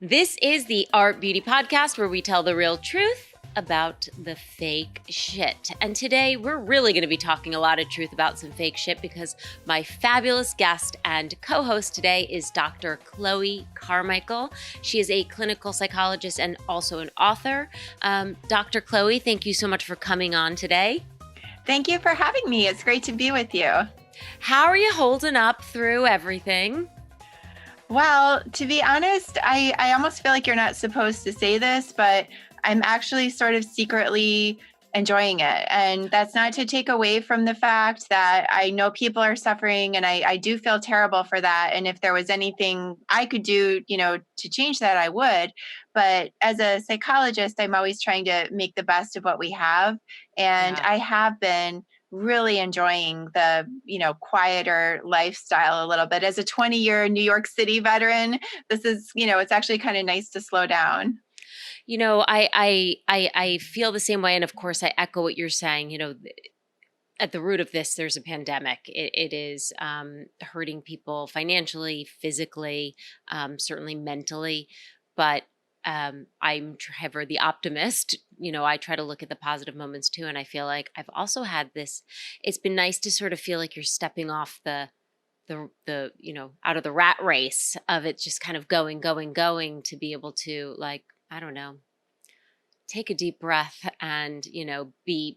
This is the Art Beauty Podcast where we tell the real truth about the fake shit. And today we're really going to be talking a lot of truth about some fake shit because my fabulous guest and co-host today is Dr. Chloe Carmichael. She is a clinical psychologist and also an author. Dr. Chloe, thank you so much for coming on today. Thank you for having me. It's great to be with you. How are you holding up through everything? Well, to be honest, I almost feel like you're not supposed to say this, but I'm actually sort of secretly enjoying it. And that's not to take away from the fact that I know people are suffering and I do feel terrible for that. And if there was anything I could do, to change that, I would. But as a psychologist, I'm always trying to make the best of what we have. And I have been really enjoying the, quieter lifestyle a little bit. As a 20-year New York City veteran, this is, it's actually kind of nice to slow down. I feel the same way. And of course, I echo what you're saying. At the root of this, there's a pandemic. It is hurting people financially, physically, certainly mentally. But I'm ever the optimist. I try to look at the positive moments too. And I feel like I've also had this, it's been nice to sort of feel like you're stepping off the out of the rat race of it, just kind of going to be able to, like, I don't know, take a deep breath and, be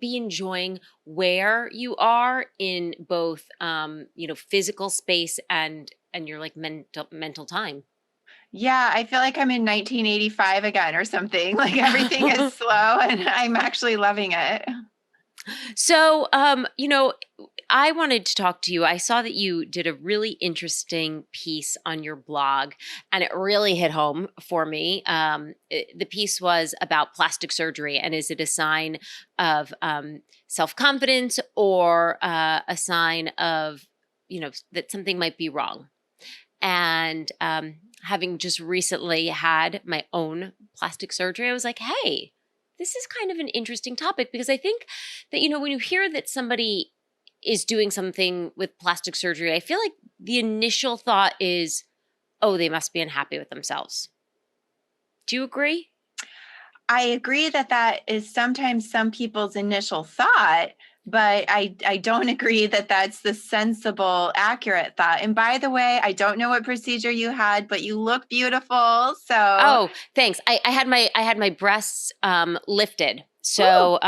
enjoying where you are in both, physical space and your like mental time. Yeah, I feel like I'm in 1985 again or something. Like everything is slow and I'm actually loving it. So, I wanted to talk to you. I saw that you did a really interesting piece on your blog, and it really hit home for me. The piece was about plastic surgery, and is it a sign of self-confidence or a sign of, that something might be wrong? And having just recently had my own plastic surgery, I was like, hey, this is kind of an interesting topic, because I think that, when you hear that somebody is doing something with plastic surgery, I feel like the initial thought is, oh, they must be unhappy with themselves. Do you agree? I agree that is sometimes some people's initial thought, but I don't agree that that's the sensible, accurate thought. And by the way, I don't know what procedure you had, but you look beautiful. So oh, thanks. I had my breasts lifted. So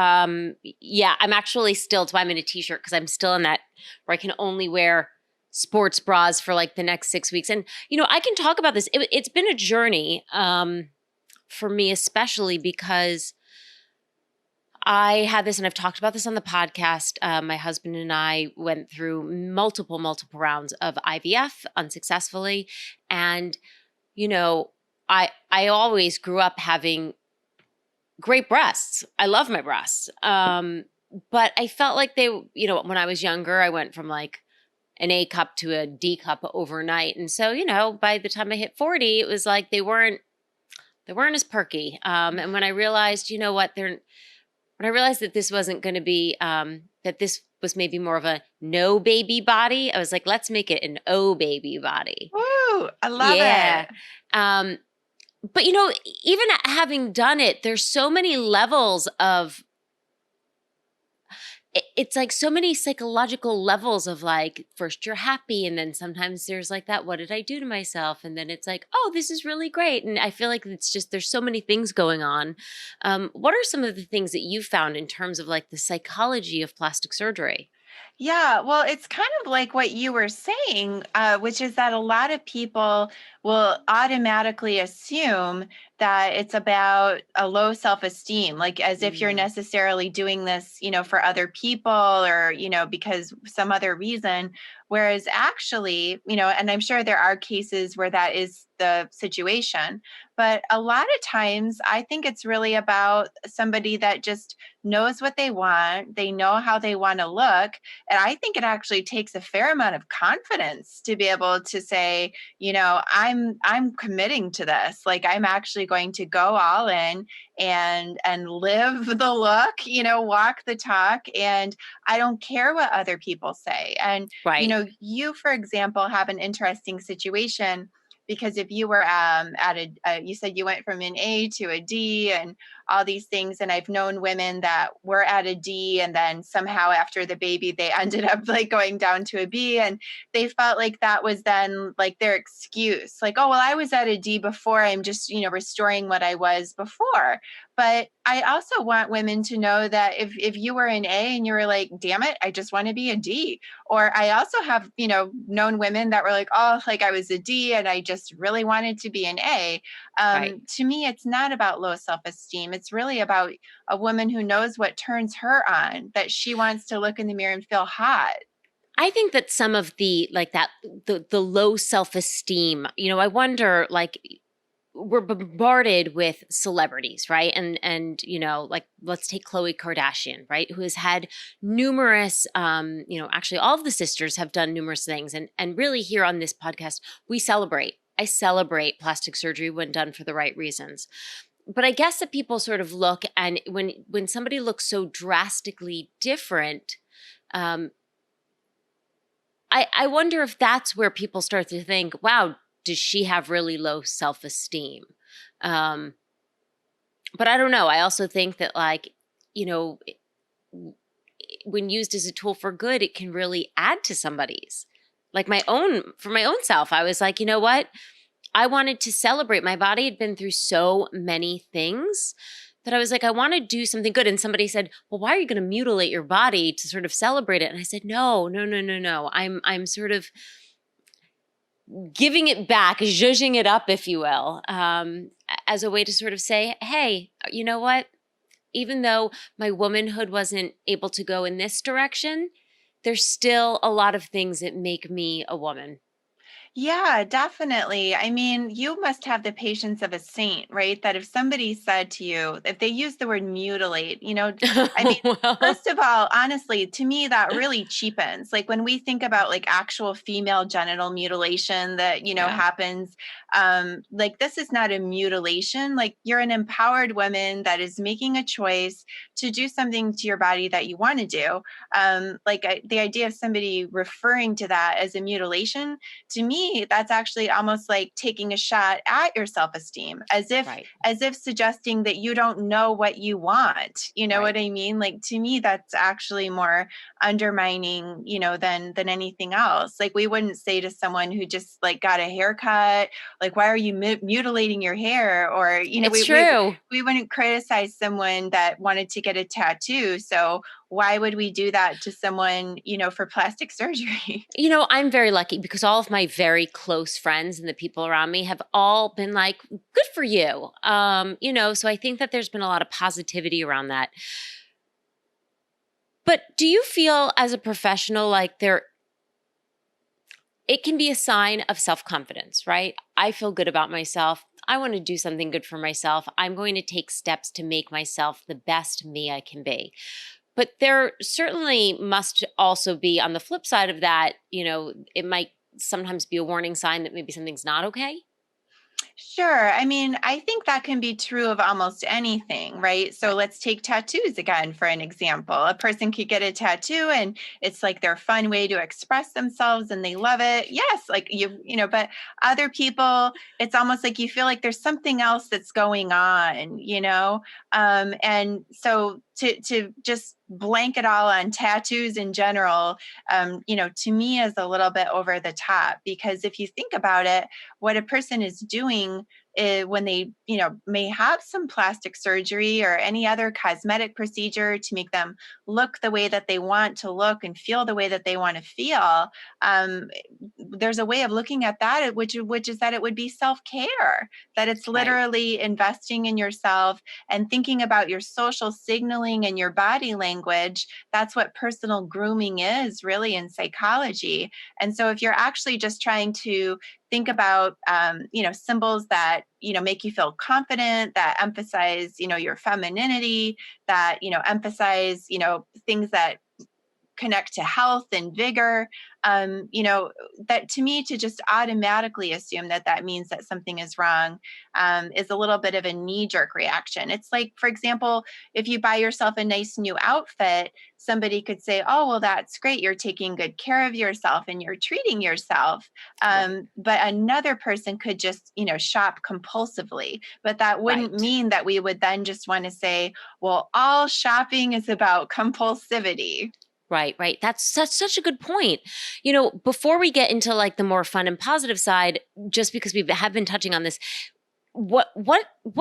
yeah, I'm actually still, that's why I'm in a t-shirt, because I'm still in that where I can only wear sports bras for like the next 6 weeks. And I can talk about this. It's been a journey for me, especially because I had this, and I've talked about this on the podcast. My husband and I went through multiple rounds of IVF unsuccessfully. And, I always grew up having great breasts. I love my breasts. But I felt like they, when I was younger, I went from like an A cup to a D cup overnight. And so, by the time I hit 40, it was like they weren't as perky. And when I realized, when I realized that this wasn't going to be, that this was maybe more of a no baby body, I was like, let's make it an O baby body. Woo, I love it. But, even having done it, there's so many levels of, it's like so many psychological levels of like, first you're happy. And then sometimes there's like that, what did I do to myself? And then it's like, oh, this is really great. And I feel like it's just, there's so many things going on. What are some of the things that you found in terms of like the psychology of plastic surgery? Yeah, well, it's kind of like what you were saying, which is that a lot of people will automatically assume that it's about a low self-esteem, like as if you're necessarily doing this, for other people or, because some other reason. Whereas actually, and I'm sure there are cases where that is the situation, but a lot of times I think it's really about somebody that just knows what they want. They know how they want to look. And I think it actually takes a fair amount of confidence to be able to say, I'm committing to this. Like I'm actually going to go all in and live the look, walk the talk. And I don't care what other people say. And, Right. You, for example, have an interesting situation because if you were at you said you went from an A to a D and all these things, and I've known women that were at a D and then somehow after the baby they ended up like going down to a B, and they felt like that was then like their excuse, like, oh well, I was at a D before, I'm just, restoring what I was before. But I also want women to know that if you were an A and you were like, damn it, I just want to be a D. Or I also have, known women that were like, oh, like I was a D and I just really wanted to be an A. Right. To me, it's not about low self-esteem. It's really about a woman who knows what turns her on, that she wants to look in the mirror and feel hot. I think that some of the like that the low self-esteem, I wonder, like, we're bombarded with celebrities, right? And like, let's take Khloe Kardashian, right? Who has had numerous actually all of the sisters have done numerous things, and really here on this podcast I celebrate plastic surgery when done for the right reasons. But I guess that people sort of look, and when somebody looks so drastically different, um I wonder if that's where people start to think, wow, does she have really low self-esteem? Um, but I don't know. I also think that, like, you know, when used as a tool for good, it can really add to somebody's. Like for my own self, I was like, you know what? I wanted to celebrate. My body had been through so many things that I was like, I want to do something good. And somebody said, well, why are you going to mutilate your body to sort of celebrate it? And I said, no, no, no, no, no. I'm sort of giving it back, zhuzhing it up, if you will, as a way to sort of say, hey, you know what? Even though my womanhood wasn't able to go in this direction, there's still a lot of things that make me a woman. Yeah, definitely. I mean, you must have the patience of a saint, right? That if somebody said to you, if they use the word mutilate, I mean, Well, first of all, honestly, to me, that really cheapens. Like when we think about like actual female genital mutilation that, yeah, happens, like this is not a mutilation. Like you're an empowered woman that is making a choice to do something to your body that you want to do. The idea of somebody referring to that as a mutilation, to me that's actually almost like taking a shot at your self-esteem, right, as if suggesting that you don't know what you want. You know right. what I mean? Like to me that's actually more undermining, than anything else. Like we wouldn't say to someone who just like got a haircut, like why are you mutilating your hair? Or It's true. we wouldn't criticize someone that wanted to get a tattoo. So why would we do that to someone, for plastic surgery? I'm very lucky because all of my very close friends and the people around me have all been like, good for you. So I think that there's been a lot of positivity around that. But do you feel as a professional like it can be a sign of self-confidence, right? I feel good about myself. I want to do something good for myself. I'm going to take steps to make myself the best me I can be. But there certainly must also be, on the flip side of that, it might sometimes be a warning sign that maybe something's not okay. Sure. I mean, I think that can be true of almost anything, right? So Right. let's take tattoos again for an example. A person could get a tattoo and it's like their fun way to express themselves and they love it. Yes, like but other people, it's almost like you feel like there's something else that's going on. And so to just blanket all on tattoos in general, to me is a little bit over the top, because if you think about it, what a person is doing when they, may have some plastic surgery or any other cosmetic procedure to make them look the way that they want to look and feel the way that they want to feel, um, there's a way of looking at that, which is that it would be self-care, that it's Right. literally investing in yourself and thinking about your social signaling and your body language. That's what personal grooming is really in psychology. And so if you're actually just trying to think about symbols that make you feel confident, that emphasize your femininity, that emphasize things that connect to health and vigor. That to me, to just automatically assume that that means that something is wrong is a little bit of a knee-jerk reaction. It's like, for example, if you buy yourself a nice new outfit, somebody could say, oh, well, that's great. You're taking good care of yourself and you're treating yourself. Right. But another person could just, shop compulsively. But that wouldn't Right. mean that we would then just want to say, well, all shopping is about compulsivity. Right, right. That's such a good point. Before we get into like the more fun and positive side, just because we have been touching on this, what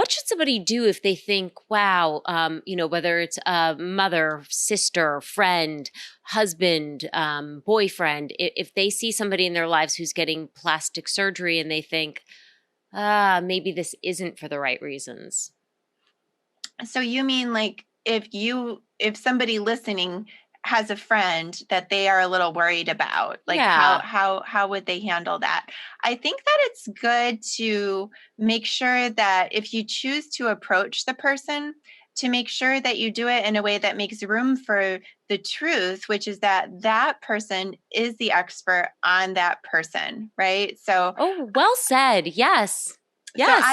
should somebody do if they think, wow, whether it's a mother, sister, friend, husband, boyfriend, if they see somebody in their lives who's getting plastic surgery and they think, maybe this isn't for the right reasons. So you mean like if somebody listening has a friend that they are a little worried about, like how Yeah. how would they handle that? I think that it's good to make sure that if you choose to approach the person, to make sure that you do it in a way that makes room for the truth, which is that that person is the expert on that person, right? So Oh, well said. Yes. so Yes.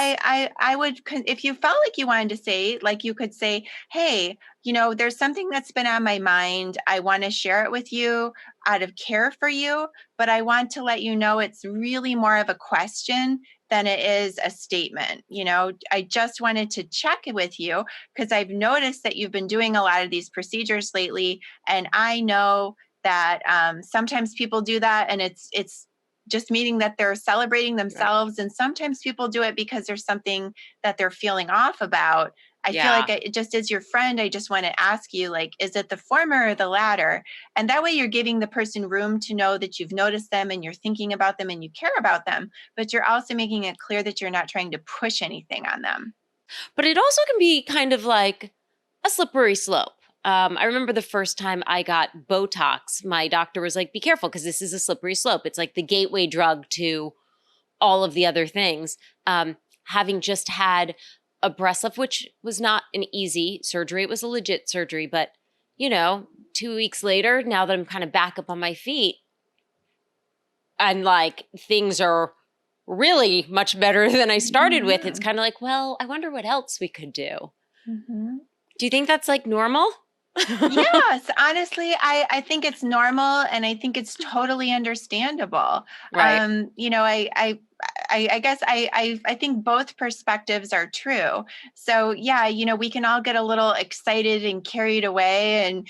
I would, if you felt like you wanted to say, like you could say, hey, there's something that's been on my mind. I want to share it with you out of care for you, but I want to let you know it's really more of a question than it is a statement. I just wanted to check with you because I've noticed that you've been doing a lot of these procedures lately, and I know that sometimes people do that, and it's just meaning that they're celebrating Right. themselves. And sometimes people do it because there's something that they're feeling off about. I feel like Yeah. just as your friend, I just want to ask you, like, is it the former or the latter? And that way you're giving the person room to know that you've noticed them and you're thinking about them and you care about them, but you're also making it clear that you're not trying to push anything on them. But it also can be kind of like a slippery slope. I remember the first time I got Botox, my doctor was like, be careful because this is a slippery slope. It's like the gateway drug to all of the other things. Having just had a breast lift, which was not an easy surgery, it was a legit surgery. But, 2 weeks later, now that I'm kind of back up on my feet and like things are really much better than I started with, it's Mhm. kind of like, well, I wonder what else we could do. Mhm. Do you think that's like normal? Yes, honestly, I think it's normal and I think it's totally understandable. Right. I guess I think both perspectives are true. So yeah, we can all get a little excited and carried away and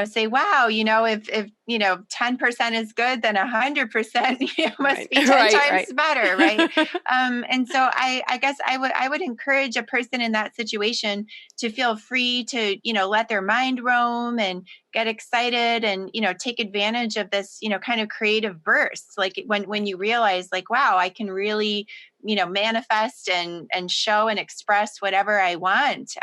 say, wow, if 10% is good, then 100% must Right. be 10 Right. times Right. better, right? And so I guess I would encourage a person in that situation to feel free to let their mind roam and get excited and take advantage of this kind of creative bursts, like when you realize, like, wow, I can really manifest and show and express whatever I want.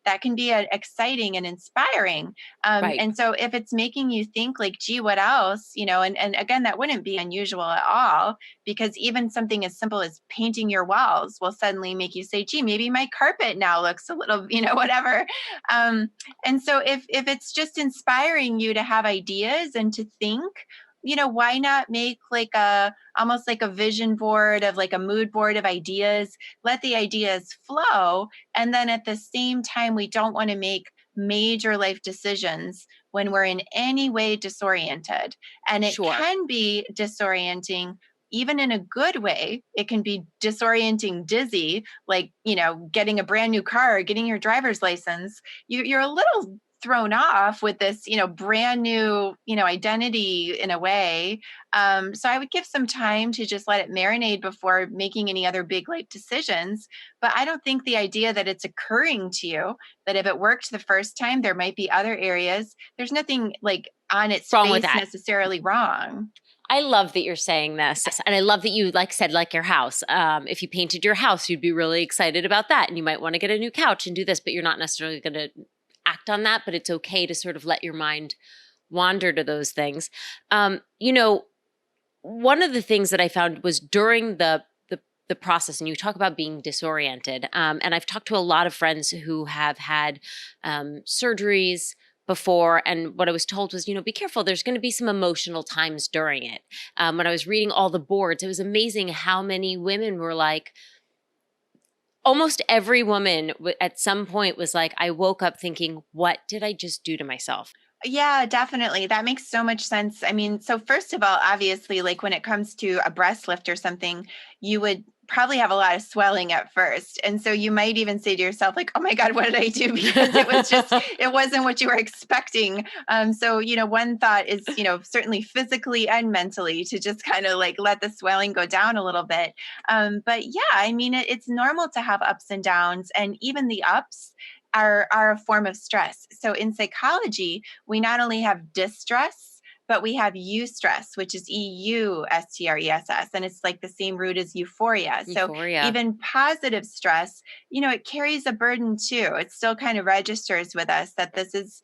That can be exciting and inspiring. Right. And so if it's making you think like, gee, what else, and again, that wouldn't be unusual at all, because even something as simple as painting your walls will suddenly make you say, gee, maybe my carpet now looks a little, whatever. And so if it's just inspiring you to have ideas and to think, why not make like a almost like a vision board of like a mood board of ideas, let the ideas flow. And then at the same time, we don't want to make major life decisions when we're in any way disoriented. And it Sure. can be disorienting even in a good way. It can be disorienting, dizzy, like, getting a brand new car, getting your driver's license. You're a little thrown off with this, brand new, identity in a way. So I would give some time to just let it marinate before making any other big life decisions. But I don't think the idea that it's occurring to you that if it worked the first time, there might be other areas. There's nothing like on its Wrong with face that. necessarily wrong. I love that you're saying this. And I love that you like said, like your house. If you painted your house, you'd be really excited about that. And you might want to get a new couch and do this, but you're not necessarily going to act on that. But it's okay to sort of let your mind wander to those things. Um, you know, One of the things that I found was during the process, and you talk about being disoriented. And I've talked to a lot of friends who have had surgeries, before. And what I was told was, be careful. There's going to be some emotional times during it. When I was reading all the boards, it was amazing how many women were like, almost every woman at some point was like, I woke up thinking, what did I just do to myself? Yeah, definitely. That makes so much sense. I mean, so first of all, obviously, like when it comes to a breast lift or something, you would probably have a lot of swelling at first. And so you might even say to yourself, like, oh my God, what did I do? Because it wasn't what you were expecting. So, one thought is, certainly physically and mentally to just kind of like let the swelling go down a little bit. But yeah, I mean, it's normal to have ups and downs, and even the ups are a form of stress. So in psychology, we not only have distress, but we have eustress, which is eustress, and it's like the same root as euphoria. So Euphoria. even positive stress, it carries a burden too. It still kind of registers with us that this is,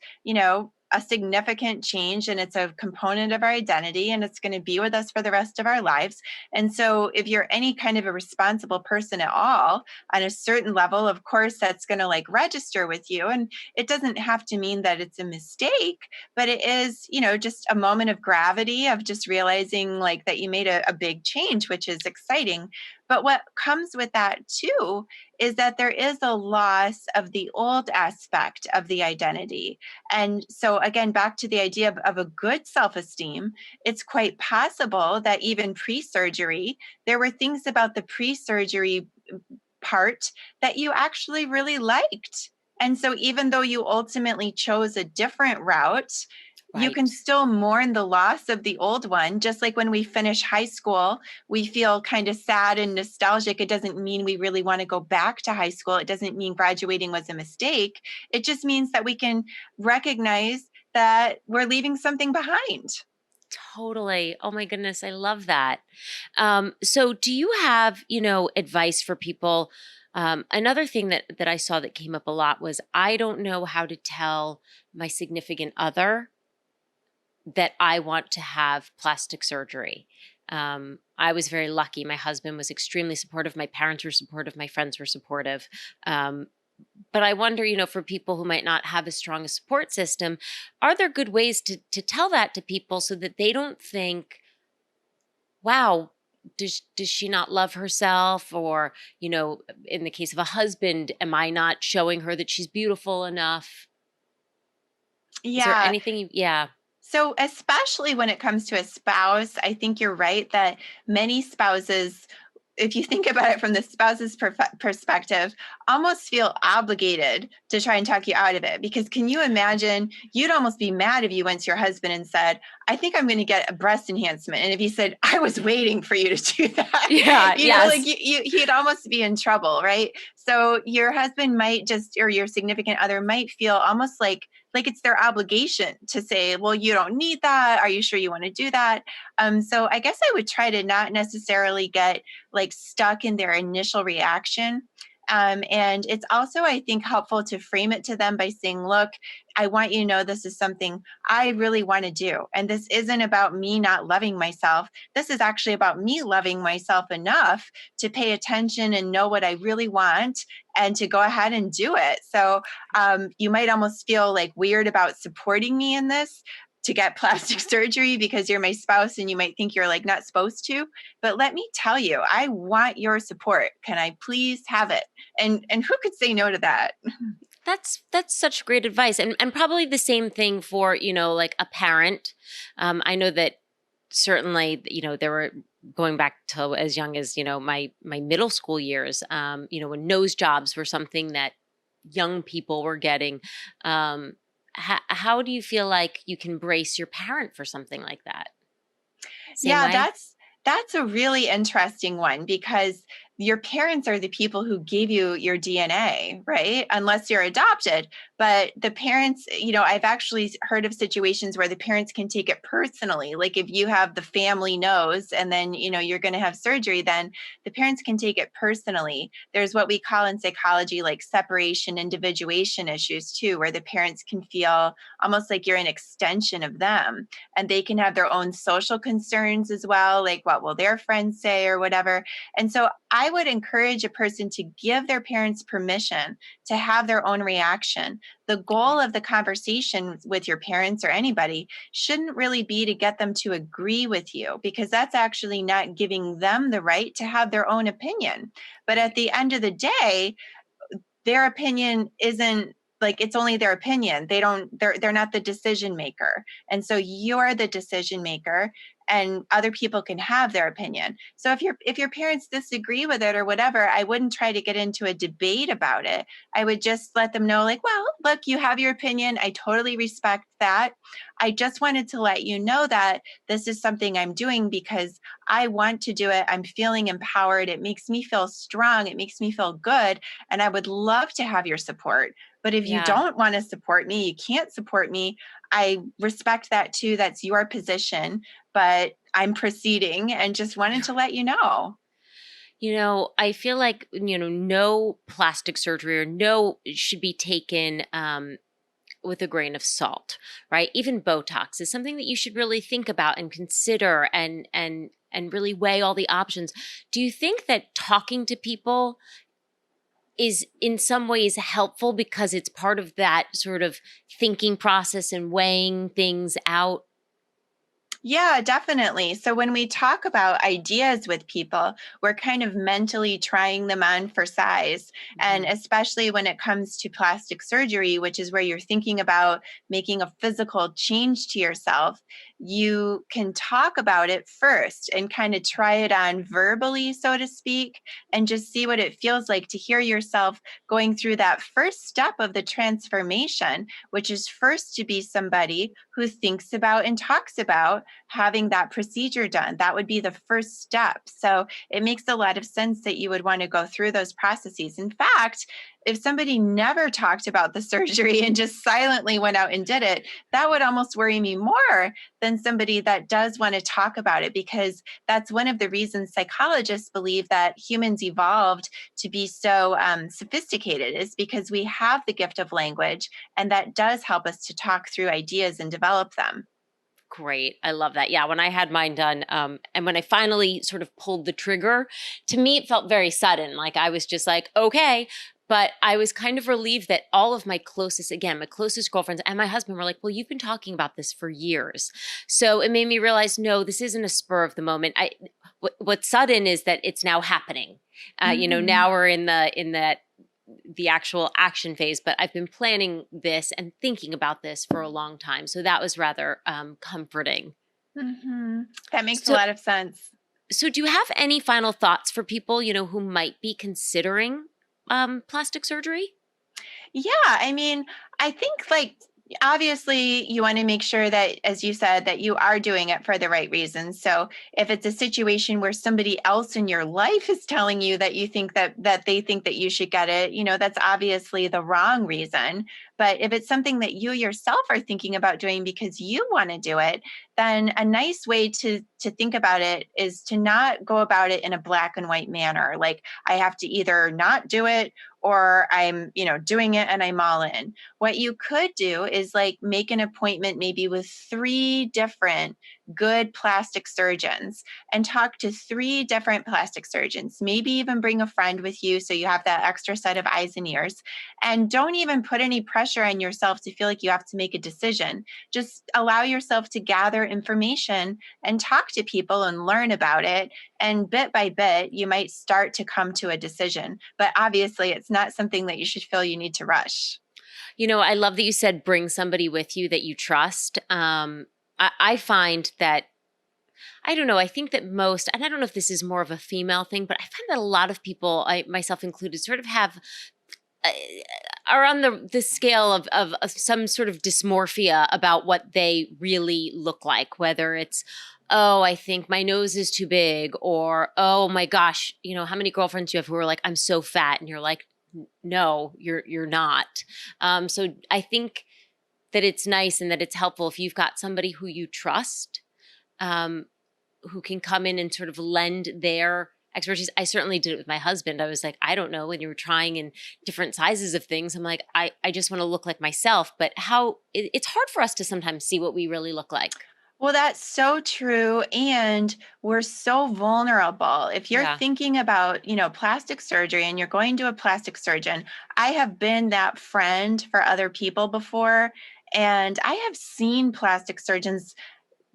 a significant change, and it's a component of our identity, and it's going to be with us for the rest of our lives. And so if you're any kind of a responsible person at all on a certain level, of course, that's going to like register with you. And it doesn't have to mean that it's a mistake, but it is, just a moment of gravity of just realizing like that you made a big change, which is exciting. But what comes with that too is that there is a loss of the old aspect of the identity. And so, again, back to the idea of a good self esteem, it's quite possible that even pre surgery, there were things about the pre surgery part that you actually really liked. And so, even though you ultimately chose a different route, you can Right. still mourn the loss of the old one. Just like when we finish high school, we feel kind of sad and nostalgic. It doesn't mean we really want to go back to high school. It doesn't mean graduating was a mistake. It just means that we can recognize that we're leaving something behind. Totally. Oh my goodness, I love that. So do you have, advice for people? Another thing that I saw that came up a lot was I don't know how to tell my significant other that I want to have plastic surgery. I was very lucky. My husband was extremely supportive. My parents were supportive. My friends were supportive. Um, but I wonder, for people who might not have as strong a support system, are there good ways to tell that to people so that they don't think, wow, does she not love herself? Or, in the case of a husband, am I not showing her that she's beautiful enough? Is there Yeah. anything yeah. So, especially when it comes to a spouse, I think you're right that many spouses, if you think about it from the spouse's perspective, almost feel obligated to try and talk you out of it. Because can you imagine, you'd almost be mad if you went to your husband and said, I think I'm going to get a breast enhancement. And if he said, I was waiting for you to do that, Yeah, like yes. he'd almost be in trouble, right? So your husband might just, or your significant other might feel almost like it's their obligation to say, well, you don't need that. Are you sure you want to do that? So I guess I would try to not necessarily get like stuck in their initial reaction. And it's also, I think, helpful to frame it to them by saying, look, I want you to know this is something I really want to do. And this isn't about me not loving myself. This is actually about me loving myself enough to pay attention and know what I really want and to go ahead and do it. So you might almost feel like weird about supporting me in this to get plastic surgery because you're my spouse and you might think you're like not supposed to, but let me tell you, I want your support. Can I please have it? And who could say no to that? That's such great advice, and probably the same thing for like a parent. I know that certainly there were going back to as young as my middle school years. When nose jobs were something that young people were getting. How do you feel like you can brace your parent for something like that? Same Yeah, way. that's a really interesting one because your parents are the people who gave you your DNA, right? Unless you're adopted. But the parents, I've actually heard of situations where the parents can take it personally. Like if you have the family nose and then, you're going to have surgery, then the parents can take it personally. There's what we call in psychology like separation, individuation issues too, where the parents can feel almost like you're an extension of them, and they can have their own social concerns as well, like what will their friends say or whatever. And so I would encourage a person to give their parents permission to have their own reaction. The goal of the conversation with your parents or anybody shouldn't really be to get them to agree with you, because that's actually not giving them the right to have their own opinion. But at the end of the day, their opinion isn't, like, it's only their opinion. They're not the decision maker. And so you're the decision maker, and other people can have their opinion. So if your parents disagree with it or whatever, I wouldn't try to get into a debate about it. I would just let them know, like, well, look, you have your opinion. I totally respect that. I just wanted to let you know that this is something I'm doing because I want to do it. I'm feeling empowered. It makes me feel strong. It makes me feel good. And I would love to have your support. But if you Yeah. don't want to support me, you can't support me. I respect that too. That's your position, but I'm proceeding and just wanted to let you know. I feel like, no plastic surgery or no should be taken with a grain of salt, right? Even Botox is something that you should really think about and consider and really weigh all the options. Do you think that talking to people is in some ways helpful because it's part of that sort of thinking process and weighing things out? Yeah, definitely. So when we talk about ideas with people, we're kind of mentally trying them on for size. And Mhm. especially when it comes to plastic surgery, which is where you're thinking about making a physical change to yourself, you can talk about it first and kind of try it on verbally, so to speak, and just see what it feels like to hear yourself going through that first step of the transformation, which is first to be somebody who thinks about and talks about having that procedure done. That would be the first step. So it makes a lot of sense that you would want to go through those processes. In fact, if somebody never talked about the surgery and just silently went out and did it, that would almost worry me more than somebody that does want to talk about it, because that's one of the reasons psychologists believe that humans evolved to be so sophisticated, is because we have the gift of language, and that does help us to talk through ideas and develop them. Great. I love that. Yeah. When I had mine done, and when I finally sort of pulled the trigger, to me, it felt very sudden. Like I was just like, okay. But I was kind of relieved that all of my closest, again, my closest girlfriends and my husband were like, well, you've been talking about this for years. So it made me realize, no, this isn't a spur of the moment. What's sudden is that it's now happening. Mhm. Now we're in the actual action phase, but I've been planning this and thinking about this for a long time. So that was rather comforting. That makes a So, lot of sense. so do you have any final thoughts for people, who might be considering plastic surgery? Yeah, I mean, I think, like, obviously you want to make sure that, as you said, that you are doing it for the right reasons. So if it's a situation where somebody else in your life is telling you that you think that they think that you should get it, that's obviously the wrong reason. But if it's something that you yourself are thinking about doing because you want to do it, then a nice way to think about it is to not go about it in a black and white manner. Like, I have to either not do it, or I'm, doing it and I'm all in. What you could do is, like, make an appointment maybe with three different good plastic surgeons and talk to three different plastic surgeons. Maybe even bring a friend with you so you have that extra set of eyes and ears. And don't even put any pressure on yourself to feel like you have to make a decision. Just allow yourself to gather information and talk to people and learn about it. And bit by bit, you might start to come to a decision. But obviously, it's not something that you should feel you need to rush. I love that you said bring somebody with you that you trust. I find that, I don't know, I think that most, and I don't know if this is more of a female thing, but I find that a lot of people, I myself included, sort of have uh, are on the scale of some sort of dysmorphia about what they really look like, whether it's, oh, I think my nose is too big, or oh my gosh, how many girlfriends you have who are like, I'm so fat, and you're like, no, you're not. So I think that it's nice and that it's helpful if you've got somebody who you trust, um, who can come in and sort of lend their expertise. I certainly did it with my husband. I was like, I don't know, when you were trying in different sizes of things, I'm like, I just want to look like myself. But it's hard for us to sometimes see what we really look like. Well, that's so true. And we're so vulnerable. If you're Yeah. thinking about, plastic surgery and you're going to a plastic surgeon, I have been that friend for other people before. And I have seen plastic surgeons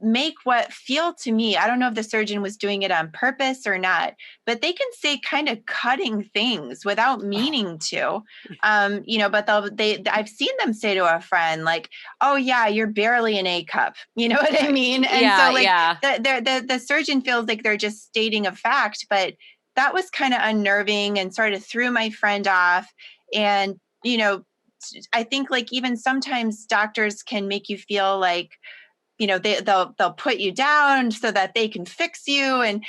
make what feel to me, I don't know if the surgeon was doing it on purpose or not, but they can say kind of cutting things without Oh, meaning to. But I've seen them say to a friend like, "Oh yeah, you're barely an A cup." You know what I right. mean? And Yeah, so like yeah. the surgeon feels like they're just stating a fact, but that was kind of unnerving and sort of threw my friend off. And I think like even sometimes doctors can make you feel like they'll put you down so that they can fix you. And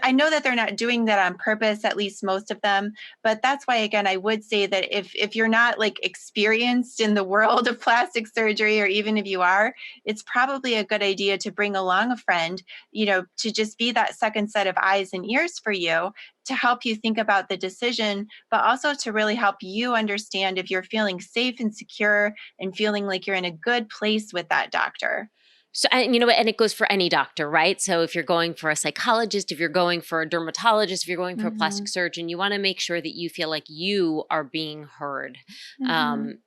I know that they're not doing that on purpose, at least most of them, but that's why, again, I would say that if you're not like experienced in the world of plastic surgery, or even if you are, it's probably a good idea to bring along a friend, to just be that second set of eyes and ears for you, to help you think about the decision, but also to really help you understand if you're feeling safe and secure and feeling like you're in a good place with that doctor. So, and you know what? And it goes for any doctor, right? So, if you're going for a psychologist, if you're going for a dermatologist, if you're going for a plastic Mhm. surgeon, you want to make sure that you feel like you are being heard. Mhm. Um,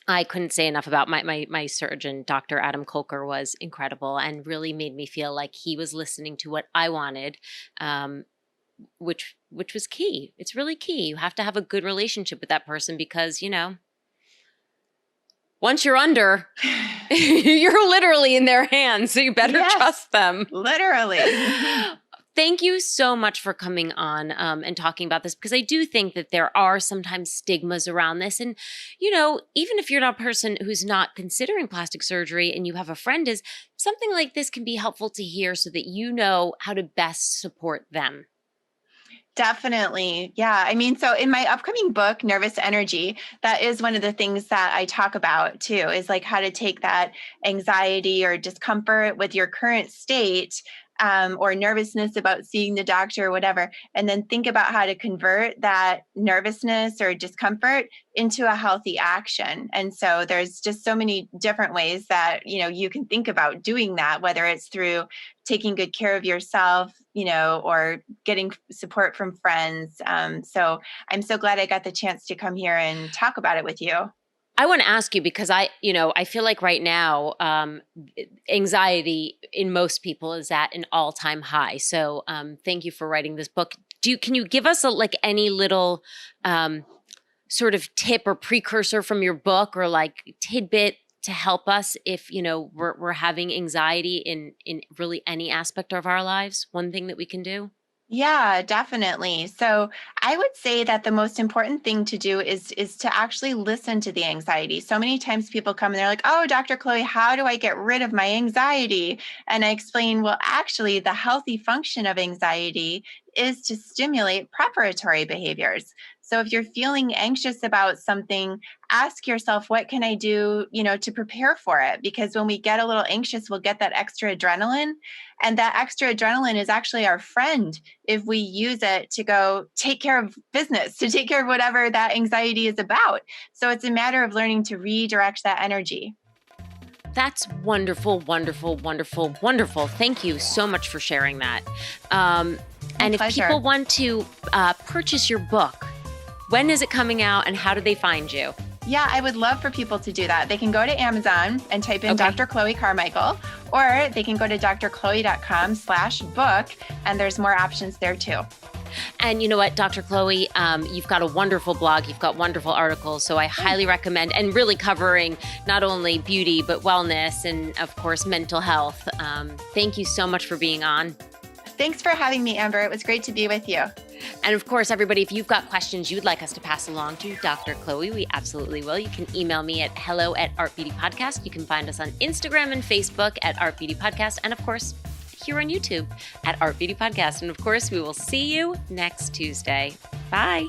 I couldn't say enough about my surgeon, Dr. Adam Kolker, was incredible and really made me feel like he was listening to what I wanted, um, which was key. It's really key. You have to have a good relationship with that person because once you're under, you're literally in their hands, so you better Yes, trust them. literally. Thank you so much for coming on and talking about this because I do think that there are sometimes stigmas around this. And, even if you're not a person who's not considering plastic surgery and you have a friend is, something like this can be helpful to hear so that you know how to best support them. Definitely. Yeah. I mean, so in my upcoming book, Nervous Energy, that is one of the things that I talk about too, is like how to take that anxiety or discomfort with your current state, or nervousness about seeing the doctor or whatever, and then think about how to convert that nervousness or discomfort into a healthy action. And so there's just so many different ways that, you can think about doing that, whether it's through taking good care of yourself, or getting support from friends. So I'm so glad I got the chance to come here and talk about it with you. I want to ask you because I feel like right now, anxiety in most people is at an all-time high. So, thank you for writing this book. Can you give us like any little, sort of tip or precursor from your book or like tidbit to help us if, we're having anxiety in really any aspect of our lives? One thing that we can do? Yeah, definitely. So I would say that the most important thing to do is to actually listen to the anxiety. So many times people come and they're like, "Oh, Dr. Chloe, how do I get rid of my anxiety?" And I explain, well, actually, the healthy function of anxiety is to stimulate preparatory behaviors. So if you're feeling anxious about something, ask yourself, what can I do, to prepare for it? Because when we get a little anxious, we'll get that extra adrenaline, and that extra adrenaline is actually our friend if we use it to go take care of business, to take care of whatever that anxiety is about. So it's a matter of learning to redirect that energy. That's wonderful, wonderful, wonderful, wonderful. Thank you so much for sharing that. Um, My and if people pleasure. want to purchase your book, when is it coming out and how do they find you? Yeah, I would love for people to do that. They can go to Amazon and type in Okay. Dr. Chloe Carmichael, or they can go to drchloe.com/book, and there's more options there too. And you know what, Dr. Chloe, you've got a wonderful blog. You've got wonderful articles. So I highly recommend, and really covering not only beauty, but wellness and, of course, mental health. Thank you so much for being on. Thanks for having me, Amber. It was great to be with you. And of course, everybody, if you've got questions you'd like us to pass along to Dr. Chloe, we absolutely will. You can email me at hello@artbeautypodcast. You can find us on Instagram and Facebook at Art Beauty Podcast. And of course, here on YouTube at Art Beauty Podcast. And of course, we will see you next Tuesday. Bye.